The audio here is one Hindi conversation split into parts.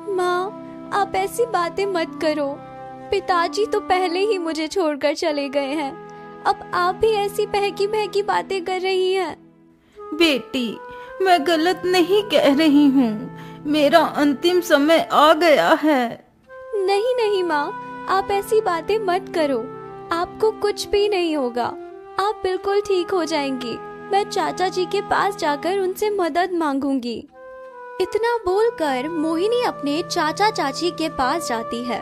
माँ, आप ऐसी बातें मत करो। पिताजी तो पहले ही मुझे छोड़कर चले गए हैं। अब आप भी ऐसी बहकी बहकी बातें कर रही हैं। बेटी, मैं गलत नहीं कह रही हूँ। मेरा अंतिम समय आ गया है। नहीं नहीं माँ, आप ऐसी बातें मत करो। आपको कुछ भी नहीं होगा। आप बिल्कुल ठीक हो जाएंगी। मैं चाचा जी के पास जाकर उनसे मदद मांगूंगी। इतना बोलकर मोहिनी अपने चाचा चाची के पास जाती है।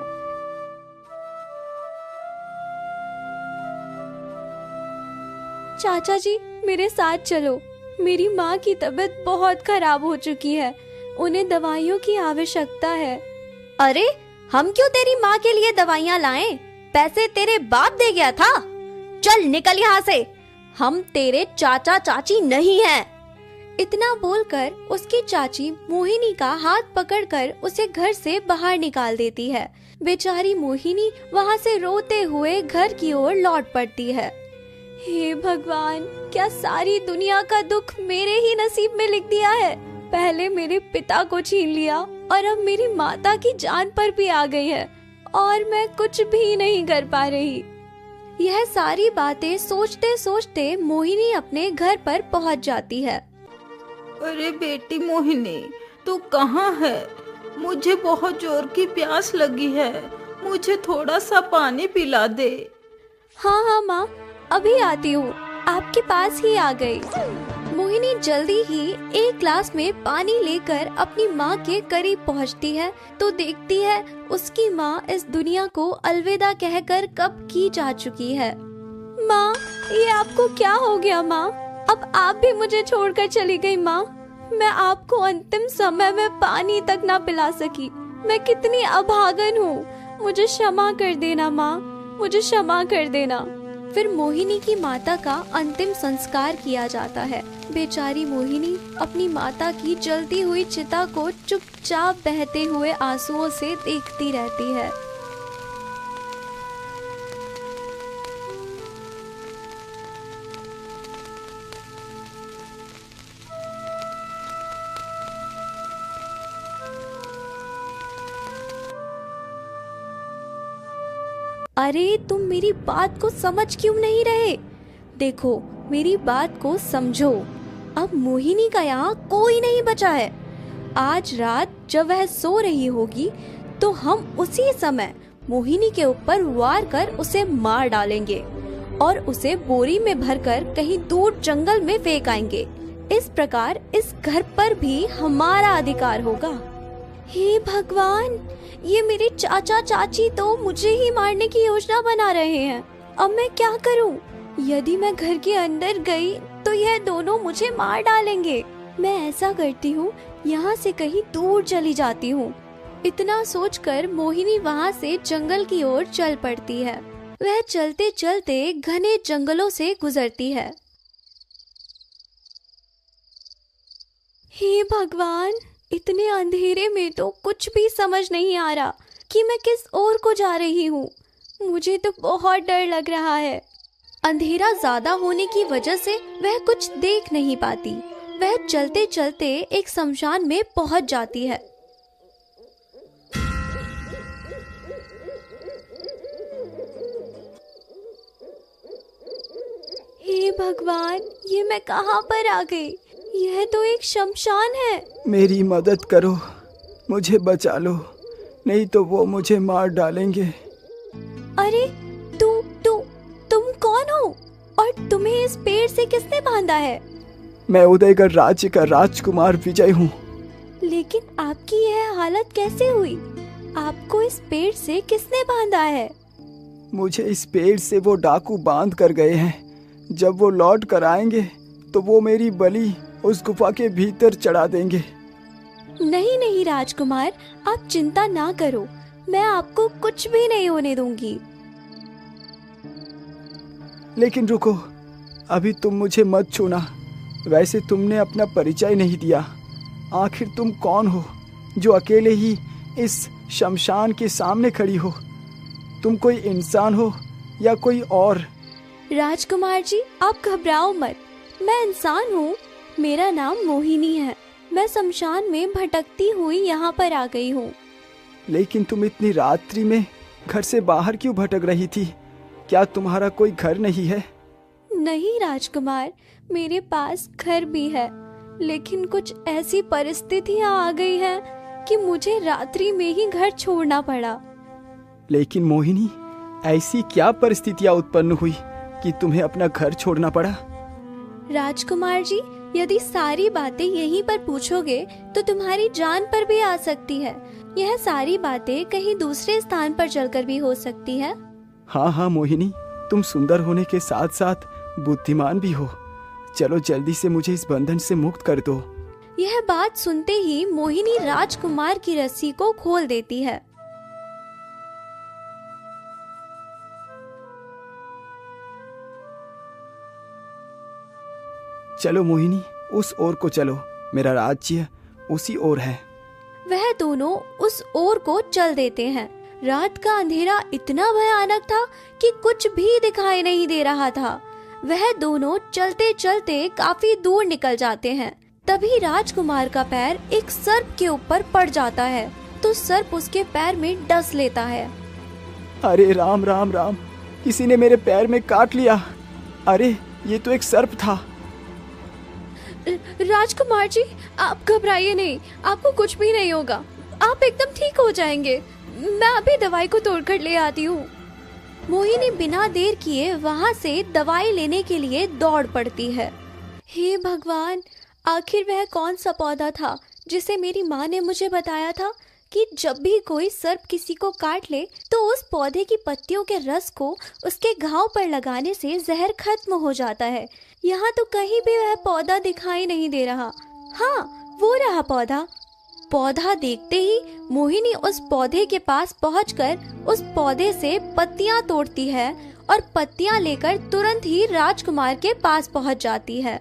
चाचा जी, मेरे साथ चलो। मेरी माँ की तबीयत बहुत खराब हो चुकी है। उन्हें दवाइयों की आवश्यकता है। अरे, हम क्यों तेरी माँ के लिए दवाइयाँ लाएं? पैसे तेरे बाप दे गया था। चल निकल यहाँ से। हम तेरे चाचा चाची नहीं हैं। इतना बोलकर उसकी चाची मोहिनी का हाथ पकड़कर उसे घर से बाहर निकाल देती है। बेचारी मोहिनी वहाँ से रोते हुए घर की ओर लौट पड़ती है। हे भगवान, क्या सारी दुनिया का दुख मेरे ही नसीब में लिख दिया है? पहले मेरे पिता को छीन लिया और अब मेरी माता की जान पर भी आ गई है और मैं कुछ भी नहीं कर पा रही। यह सारी बातें सोचते सोचते मोहिनी अपने घर पर पहुंच जाती है। अरे बेटी मोहिनी, तू कहाँ है? मुझे बहुत जोर की प्यास लगी है। मुझे थोड़ा सा पानी पिला दे। हाँ हाँ माँ, अभी आती हूँ। आपके पास ही आ गई। मोहिनी जल्दी ही एक ग्लास में पानी लेकर अपनी माँ के करीब पहुँचती है तो देखती है उसकी माँ इस दुनिया को अलविदा कहकर कब की जा चुकी है। माँ, ये आपको क्या हो गया माँ? अब आप भी मुझे छोड़कर चली गई माँ। मैं आपको अंतिम समय में पानी तक ना पिला सकी। मैं कितनी अभागन हूँ। मुझे क्षमा कर देना माँ, मुझे क्षमा कर देना। फिर मोहिनी की माता का अंतिम संस्कार किया जाता है। बेचारी मोहिनी अपनी माता की जलती हुई चिता को चुपचाप बहते हुए आंसुओं से देखती रहती है। अरे, तुम मेरी बात को समझ क्यों नहीं रहे? देखो, मेरी बात को समझो। अब मोहिनी का यहाँ कोई नहीं बचा है। आज रात जब वह सो रही होगी तो हम उसी समय मोहिनी के ऊपर वार कर उसे मार डालेंगे और उसे बोरी में भरकर कहीं दूर जंगल में फेंक आएंगे। इस प्रकार इस घर पर भी हमारा अधिकार होगा। हे भगवान, ये मेरे चाचा चाची तो मुझे ही मारने की योजना बना रहे हैं। अब मैं क्या करूं? यदि मैं घर के अंदर गई तो यह दोनों मुझे मार डालेंगे। मैं ऐसा करती हूँ, यहाँ से कहीं दूर चली जाती हूँ। इतना सोचकर मोहिनी वहाँ से जंगल की ओर चल पड़ती है। वह चलते चलते घने जंगलों से गुजरती है। हे भगवान, इतने अंधेरे में तो कुछ भी समझ नहीं आ रहा कि मैं किस ओर को जा रही हूँ। मुझे तो बहुत डर लग रहा है। अंधेरा ज्यादा होने की वजह से वह कुछ देख नहीं पाती। वह चलते चलते एक शमशान में पहुँच जाती है। हे भगवान, ये मैं कहाँ पर आ गई? यह तो एक शमशान है। मेरी मदद करो, मुझे बचा लो, नहीं तो वो मुझे मार डालेंगे। अरे, तुम कौन हो और तुम्हें इस पेड़ से किसने बांधा है? मैं उदयगढ़ राज्य का राजकुमार विजय हूँ। लेकिन आपकी यह हालत कैसे हुई? आपको इस पेड़ से किसने बांधा है? मुझे इस पेड़ से वो डाकू बांध कर गए हैं। जब वो लौट कर आएंगे तो वो मेरी बलि उस गुफा के भीतर चढ़ा देंगे। नहीं नहीं राजकुमार, आप चिंता ना करो। मैं आपको कुछ भी नहीं होने दूंगी। लेकिन रुको, अभी तुम मुझे मत छूना। वैसे तुमने अपना परिचय नहीं दिया। आखिर तुम कौन हो जो अकेले ही इस शमशान के सामने खड़ी हो? तुम कोई इंसान हो या कोई और? राजकुमार जी, आप घबराओ मत। मैं इंसान हूँ, मेरा नाम मोहिनी है। मैं शमशान में भटकती हुई यहाँ पर आ गई हूँ। लेकिन तुम इतनी रात्रि में घर से बाहर क्यों भटक रही थी? क्या तुम्हारा कोई घर नहीं है? नहीं राजकुमार, मेरे पास घर भी है, लेकिन कुछ ऐसी परिस्थितियाँ आ गई हैं कि मुझे रात्रि में ही घर छोड़ना पड़ा। लेकिन मोहिनी, ऐसी क्या परिस्थितियाँ उत्पन्न हुई कि तुम्हें अपना घर छोड़ना पड़ा? राजकुमार जी, यदि सारी बातें यहीं पर पूछोगे तो तुम्हारी जान पर भी आ सकती है। यह सारी बातें कहीं दूसरे स्थान पर चलकर भी हो सकती है। हाँ हाँ मोहिनी, तुम सुंदर होने के साथ साथ बुद्धिमान भी हो। चलो जल्दी से मुझे इस बंधन से मुक्त कर दो। यह बात सुनते ही मोहिनी राजकुमार की रस्सी को खोल देती है। चलो मोहिनी, उस ओर को चलो, मेरा राज्य उसी ओर है। वह दोनों उस ओर को चल देते हैं। रात का अंधेरा इतना भयानक था कि कुछ भी दिखाई नहीं दे रहा था। वह दोनों चलते चलते काफी दूर निकल जाते हैं। तभी राजकुमार का पैर एक सर्प के ऊपर पड़ जाता है, तो सर्प उसके पैर में डस लेता है। अरे राम राम राम, किसी ने मेरे पैर में काट लिया। अरे ये तो एक सर्प था। राजकुमार जी, आप घबराइए नहीं, आपको कुछ भी नहीं होगा। आप एकदम ठीक हो जाएंगे। मैं अभी दवाई को तोड़कर ले आती हूँ। मोहिनी बिना देर किए वहाँ से दवाई लेने के लिए दौड़ पड़ती है। हे भगवान, आखिर वह कौन सा पौधा था जिसे मेरी माँ ने मुझे बताया था कि जब भी कोई सर्प किसी को काट ले तो उस पौधे की पत्तियों के रस को उसके घाव पर लगाने से जहर खत्म हो जाता है। यहाँ तो कहीं भी वह पौधा दिखाई नहीं दे रहा। हाँ, वो रहा पौधा। पौधा देखते ही मोहिनी उस पौधे के पास पहुंचकर उस पौधे से पत्तियां तोड़ती है और पत्तियां लेकर तुरंत ही राजकुमार के पास पहुंच जाती है।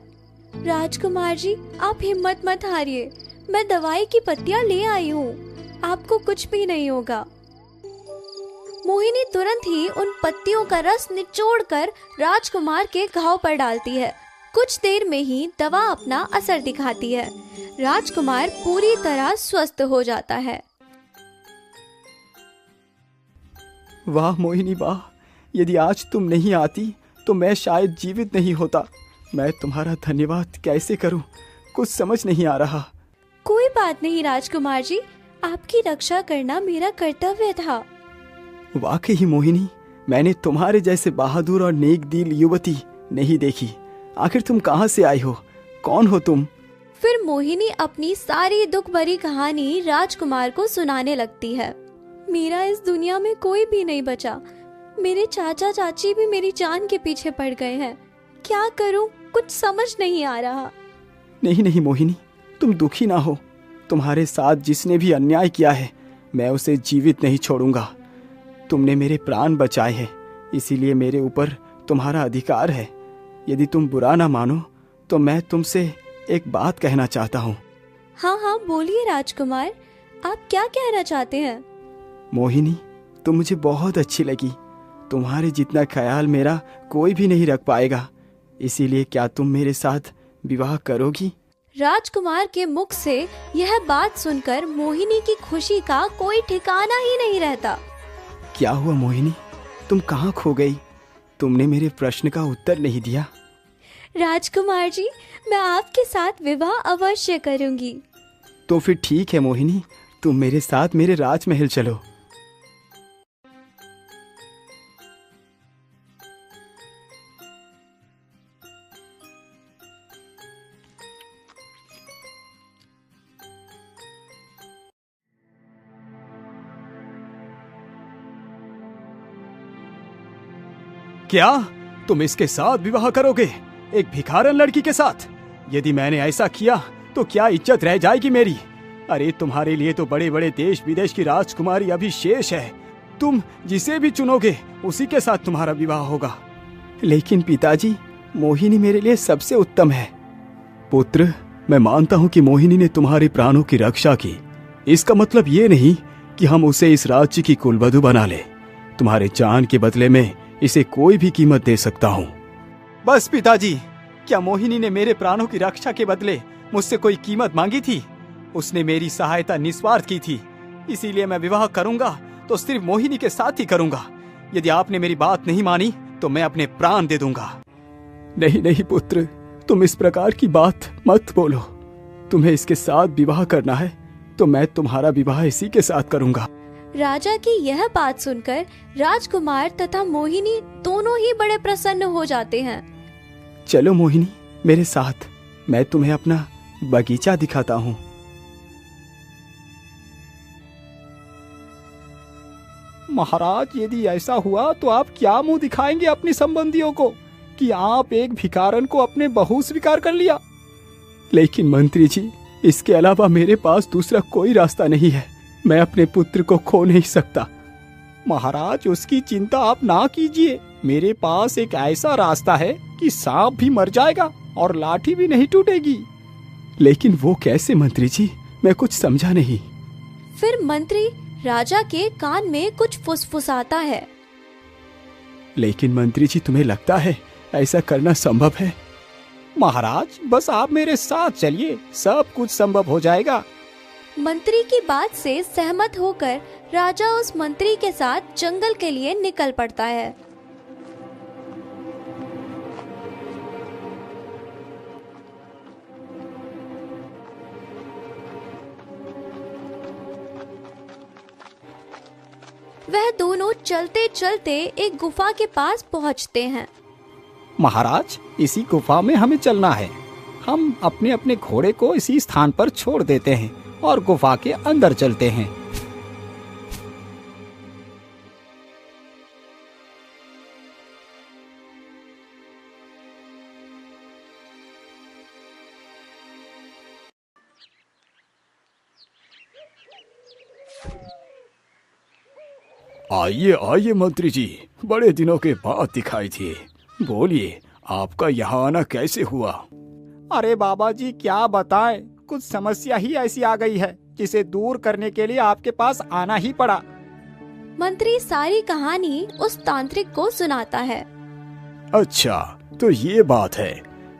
राजकुमार जी, आप हिम्मत मत हारिए, मैं दवाई की पत्तियां ले आई हूँ, आपको कुछ भी नहीं होगा। मोहिनी तुरंत ही उन पत्तियों का रस निचोड़कर राजकुमार के घाव पर डालती है। कुछ देर में ही दवा अपना असर दिखाती है। राजकुमार पूरी तरह स्वस्थ हो जाता है। वाह मोहिनी वाह, यदि आज तुम नहीं आती तो मैं शायद जीवित नहीं होता। मैं तुम्हारा धन्यवाद कैसे करूं, कुछ समझ नहीं आ रहा। कोई बात नहीं राजकुमार जी, आपकी रक्षा करना मेरा कर्तव्य था। वाकई ही मोहिनी, मैंने तुम्हारे जैसे बहादुर और नेक दिल युवती नहीं देखी। आखिर तुम कहाँ से आई हो, कौन हो तुम? फिर मोहिनी अपनी सारी दुख भरी कहानी राजकुमार को सुनाने लगती है। मेरा इस दुनिया में कोई भी नहीं बचा। मेरे चाचा चाची भी मेरी जान के पीछे पड़ गए हैं। क्या करूं, कुछ समझ नहीं आ रहा। नहीं नहीं मोहिनी, तुम दुखी ना हो। तुम्हारे साथ जिसने भी अन्याय किया है, मैं उसे जीवित नहीं छोड़ूंगा। तुमने मेरे प्राण बचाए हैं, इसीलिए मेरे ऊपर तुम्हारा अधिकार है। यदि तुम बुरा ना मानो तो मैं तुमसे एक बात कहना चाहता हूँ। हाँ हाँ, बोलिए राजकुमार, आप क्या कहना चाहते हैं? मोहिनी, तुम मुझे बहुत अच्छी लगी। तुम्हारे जितना ख्याल मेरा कोई भी नहीं रख पाएगा। इसीलिए क्या तुम मेरे साथ विवाह करोगी? राजकुमार के मुख से यह बात सुनकर मोहिनी की खुशी का कोई ठिकाना ही नहीं रहता। क्या हुआ मोहिनी, तुम कहाँ खो गई? तुमने मेरे प्रश्न का उत्तर नहीं दिया। राजकुमार जी, मैं आपके साथ विवाह अवश्य करूंगी। तो फिर ठीक है मोहिनी, तुम मेरे साथ मेरे राजमहल चलो। क्या तुम इसके साथ विवाह करोगे, एक भिखारन लड़की के साथ? यदि मैंने ऐसा किया तो क्या इज्जत रह जाएगी मेरी? अरे तुम्हारे लिए तो बड़े बड़े देश विदेश की राजकुमारी अभी शेष है। तुम जिसे भी चुनोगे उसी के साथ तुम्हारा विवाह होगा। लेकिन पिताजी, मोहिनी मेरे लिए सबसे उत्तम है। पुत्र, मैं मानता हूँ कि मोहिनी ने तुम्हारे प्राणों की रक्षा की। इसका मतलब ये नहीं कि हम उसे इस राज्य की कुलवधू बना ले। तुम्हारे जान के बदले में इसे कोई भी कीमत दे सकता हूँ। बस पिताजी, क्या मोहिनी ने मेरे प्राणों की रक्षा के बदले मुझसे कोई कीमत मांगी थी? उसने मेरी सहायता निस्वार्थ की थी, इसीलिए मैं विवाह करूंगा तो सिर्फ मोहिनी के साथ ही करूंगा। यदि आपने मेरी बात नहीं मानी तो मैं अपने प्राण दे दूंगा। नहीं नहीं पुत्र, तुम इस प्रकार की बात मत बोलो। तुम्हें इसके साथ विवाह करना है तो मैं तुम्हारा विवाह इसी के साथ करूंगा। राजा की यह बात सुनकर राजकुमार तथा मोहिनी दोनों ही बड़े प्रसन्न हो जाते हैं। चलो मोहिनी मेरे साथ, मैं तुम्हें अपना बगीचा दिखाता हूँ। महाराज, यदि ऐसा हुआ तो आप क्या मुंह दिखाएंगे अपने संबंधियों को कि आप एक भिखारन को अपने बहू स्वीकार कर लिया? लेकिन मंत्री जी, इसके अलावा मेरे पास दूसरा कोई रास्ता नहीं है। मैं अपने पुत्र को खो नहीं सकता। महाराज, उसकी चिंता आप ना कीजिए। मेरे पास एक ऐसा रास्ता है कि सांप भी मर जाएगा और लाठी भी नहीं टूटेगी। लेकिन वो कैसे मंत्री जी? मैं कुछ समझा नहीं। फिर मंत्री राजा के कान में कुछ फुसफुसाता है। लेकिन मंत्री जी, तुम्हें लगता है ऐसा करना संभव है? महाराज, बस आप मेरे साथ चलिए, सब कुछ संभव हो जाएगा। मंत्री की बात से सहमत होकर राजा उस मंत्री के साथ जंगल के लिए निकल पड़ता है। वह दोनों चलते चलते एक गुफा के पास पहुंचते हैं। महाराज, इसी गुफा में हमें चलना है। हम अपने अपने घोड़े को इसी स्थान पर छोड़ देते हैं और गुफा के अंदर चलते हैं। आइए आइए मंत्री जी, बड़े दिनों के बाद दिखाई दिए। बोलिए, आपका यहाँ आना कैसे हुआ? अरे बाबा जी, क्या बताएं, कुछ समस्या ही ऐसी आ गई है जिसे दूर करने के लिए आपके पास आना ही पड़ा। मंत्री सारी कहानी उस तांत्रिक को सुनाता है। अच्छा, तो ये बात है।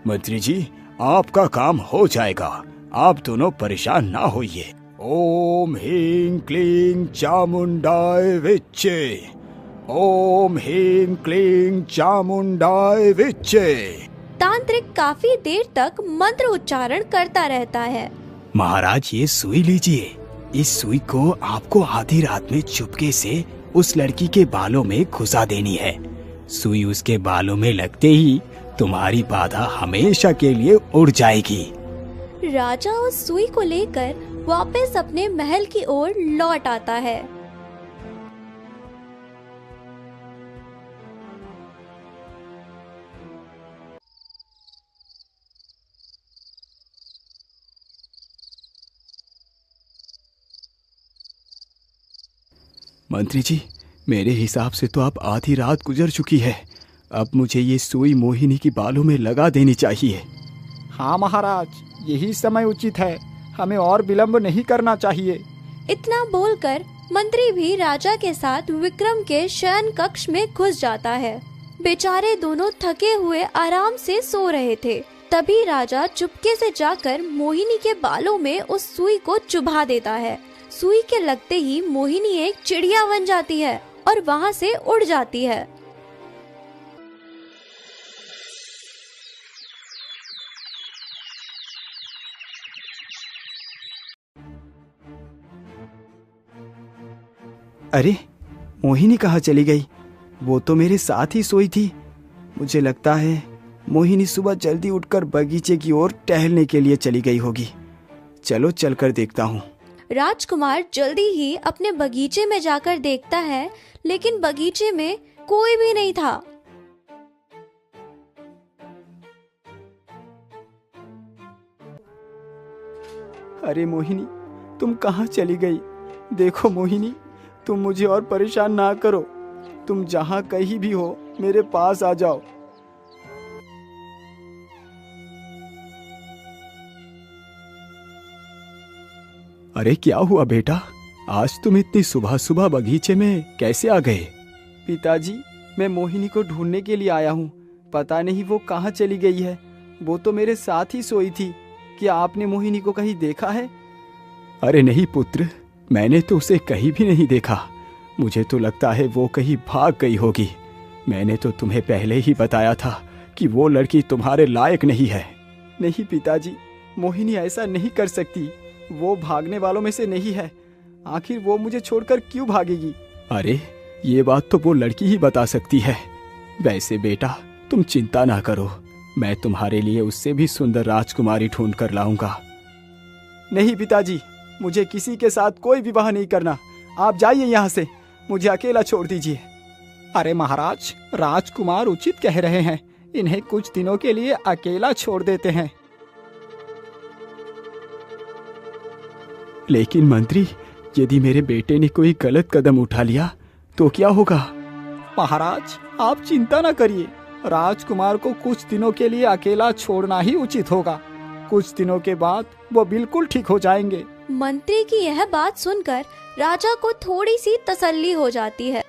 मंत्री जी, आपका काम हो जाएगा, आप दोनों परेशान ना होइए। ओम ह्रीं क्लीं चामुंडाय विच्चे, ओम ह्रीं क्लीं चामुंडाय विच्चे। तांत्रिक काफी देर तक मंत्र उच्चारण करता रहता है। महाराज, ये सुई लीजिए। इस सुई को आपको आधी रात में चुपके से उस लड़की के बालों में घुसा देनी है। सुई उसके बालों में लगते ही तुम्हारी बाधा हमेशा के लिए उड़ जाएगी। राजा उस सुई को लेकर वापस अपने महल की ओर लौट आता है। मंत्री जी, मेरे हिसाब से तो अब आधी रात गुजर चुकी है। अब मुझे ये सुई मोहिनी की बालों में लगा देनी चाहिए। हाँ महाराज, यही समय उचित है। हमें और विलंब नहीं करना चाहिए। इतना बोलकर मंत्री भी राजा के साथ विक्रम के शयन कक्ष में घुस जाता है। बेचारे दोनों थके हुए आराम से सो रहे थे। तभी राजा चुपके से जाकर मोहिनी के बालों में उस सुई को चुभा देता है। सुई के लगते ही मोहिनी एक चिड़िया बन जाती है और वहाँ से उड़ जाती है। अरे, मोहिनी कहाँ चली गई? वो तो मेरे साथ ही सोई थी। मुझे लगता है मोहिनी सुबह जल्दी उठकर बगीचे की ओर टहलने के लिए चली गई होगी। चलो चलकर देखता हूँ। राजकुमार जल्दी ही अपने बगीचे में जाकर देखता है, लेकिन बगीचे में कोई भी नहीं था। अरे मोहिनी, तुम कहाँ चली गई? देखो मोहिनी, तुम मुझे और परेशान ना करो। तुम जहाँ कहीं भी हो, मेरे पास आ जाओ। अरे क्या हुआ बेटा? आज तुम इतनी सुबह सुबह बगीचे में कैसे आ गए? पिताजी, मैं मोहिनी को ढूंढने के लिए आया हूँ। पता नहीं वो कहाँ चली गई है वो तो मेरे साथ ही सोई थी। क्या आपने मोहिनी को कहीं देखा है? अरे नहीं पुत्र, मैंने तो उसे कहीं भी नहीं देखा। मुझे तो लगता है वो कहीं भाग गई होगी। मैंने तो तुम्हें पहले ही बताया था कि वो लड़की तुम्हारे लायक नहीं है। नहीं पिताजी, मोहिनी ऐसा नहीं कर सकती। वो भागने वालों में से नहीं है। आखिर वो मुझे छोड़कर क्यों भागेगी? अरे ये बात तो वो लड़की ही बता सकती है। वैसे बेटा तुम चिंता ना करो, मैं तुम्हारे लिए उससे भी सुंदर राजकुमारी ढूंढ कर लाऊंगा। नहीं पिताजी, मुझे किसी के साथ कोई विवाह नहीं करना। आप जाइए यहाँ से, मुझे अकेला छोड़ दीजिए। अरे महाराज, राजकुमार उचित कह रहे हैं, इन्हें कुछ दिनों के लिए अकेला छोड़ देते हैं। लेकिन मंत्री, यदि मेरे बेटे ने कोई गलत कदम उठा लिया तो क्या होगा? महाराज आप चिंता न करिए, राजकुमार को कुछ दिनों के लिए अकेला छोड़ना ही उचित होगा। कुछ दिनों के बाद वो बिल्कुल ठीक हो जाएंगे। मंत्री की यह बात सुनकर राजा को थोड़ी सी तसल्ली हो जाती है।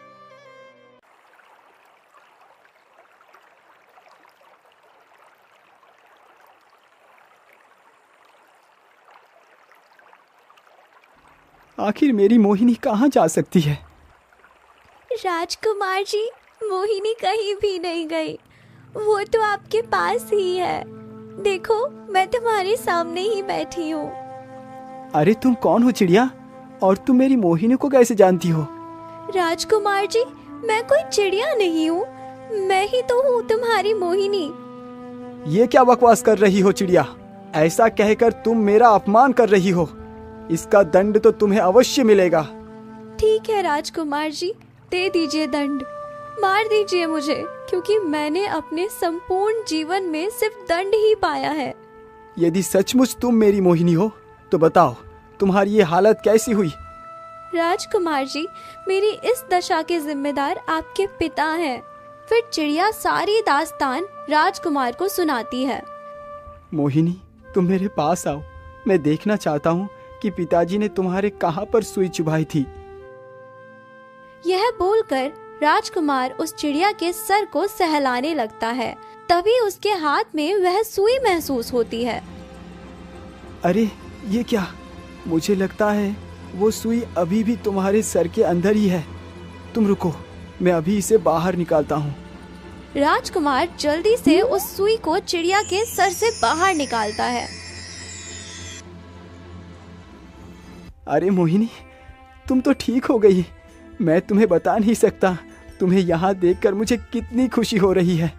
आखिर मेरी मोहिनी कहाँ जा सकती है? राजकुमार जी, मोहिनी कहीं भी नहीं गई। वो तो आपके पास ही है। देखो, मैं तुम्हारे सामने ही बैठी हूँ। अरे तुम कौन हो चिड़िया, और तुम मेरी मोहिनी को कैसे जानती हो? राजकुमार जी, मैं कोई चिड़िया नहीं हूँ, मैं ही तो हूँ तुम्हारी मोहिनी। ये क्या बकवास कर रही हो चिड़िया? ऐसा कहकर तुम मेरा अपमान कर रही हो। इसका दंड तो तुम्हें अवश्य मिलेगा। ठीक है राजकुमार जी, दे दीजिए दंड। मार दीजिए मुझे, क्योंकि मैंने अपने संपूर्ण जीवन में सिर्फ दंड ही पाया है। यदि सचमुच तुम मेरी मोहिनी हो तो बताओ, तुम्हारी ये हालत कैसी हुई? राजकुमार जी, मेरी इस दशा के जिम्मेदार आपके पिता हैं। फिर चिड़िया सारी दास्तान राजकुमार को सुनाती है। मोहिनी, तुम मेरे पास आओ। मैं देखना चाहता हूँ कि पिताजी ने तुम्हारे कहाँ पर सुई चुभाई थी। यह बोलकर राजकुमार उस चिड़िया के सर को सहलाने लगता है। तभी उसके हाथ में वह सुई महसूस होती है। अरे ये क्या? मुझे लगता है वो सुई अभी भी तुम्हारे सर के अंदर ही है। तुम रुको, मैं अभी इसे बाहर निकालता हूँ। राजकुमार जल्दी से उस सुई को चिड़िया के सर से बाहर निकालता है। अरे मोहिनी, तुम तो ठीक हो गई। मैं तुम्हें बता नहीं सकता तुम्हें यहाँ देखकर मुझे कितनी खुशी हो रही है।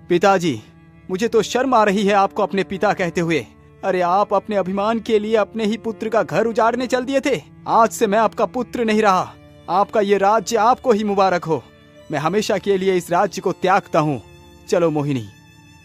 पिताजी, मुझे तो शर्म आ रही है आपको अपने पिता कहते हुए। अरे आप अपने अभिमान के लिए अपने ही पुत्र का घर उजाड़ने चल दिए थे। आज से मैं आपका पुत्र नहीं रहा। आपका ये राज्य आपको ही मुबारक हो। मैं हमेशा के लिए इस राज्य को त्यागता हूँ। चलो मोहिनी।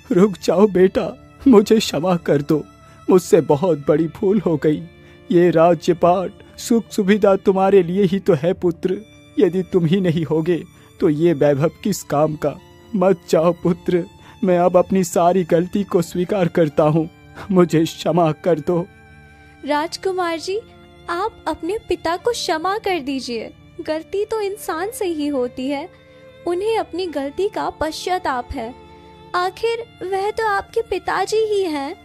रुक जाओ बेटा, मुझे क्षमा कर दो। मुझसे बहुत बड़ी भूल हो गई। ये राज्यपाट, सुख सुविधा तुम्हारे लिए ही तो है पुत्र। यदि तुम ही नहीं होगे तो ये वैभव किस काम का। मत जाओ पुत्र, मैं अब अपनी सारी गलती को स्वीकार करता हूँ। मुझे क्षमा कर दो। राजकुमार जी, आप अपने पिता को क्षमा कर दीजिए। गलती तो इंसान से ही होती है। उन्हें अपनी गलती का पश्चाताप है। आखिर वह तो आपके पिताजी ही हैं।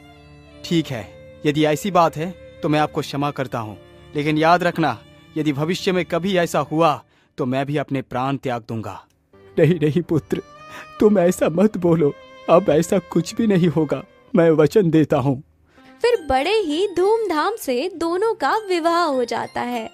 ठीक है, यदि ऐसी बात है तो मैं आपको क्षमा करता हूँ। लेकिन याद रखना, यदि भविष्य में कभी ऐसा हुआ तो मैं भी अपने प्राण त्याग दूंगा। नहीं नहीं पुत्र, तुम ऐसा मत बोलो। अब ऐसा कुछ भी नहीं होगा, मैं वचन देता हूँ। फिर बड़े ही धूमधाम से दोनों का विवाह हो जाता है।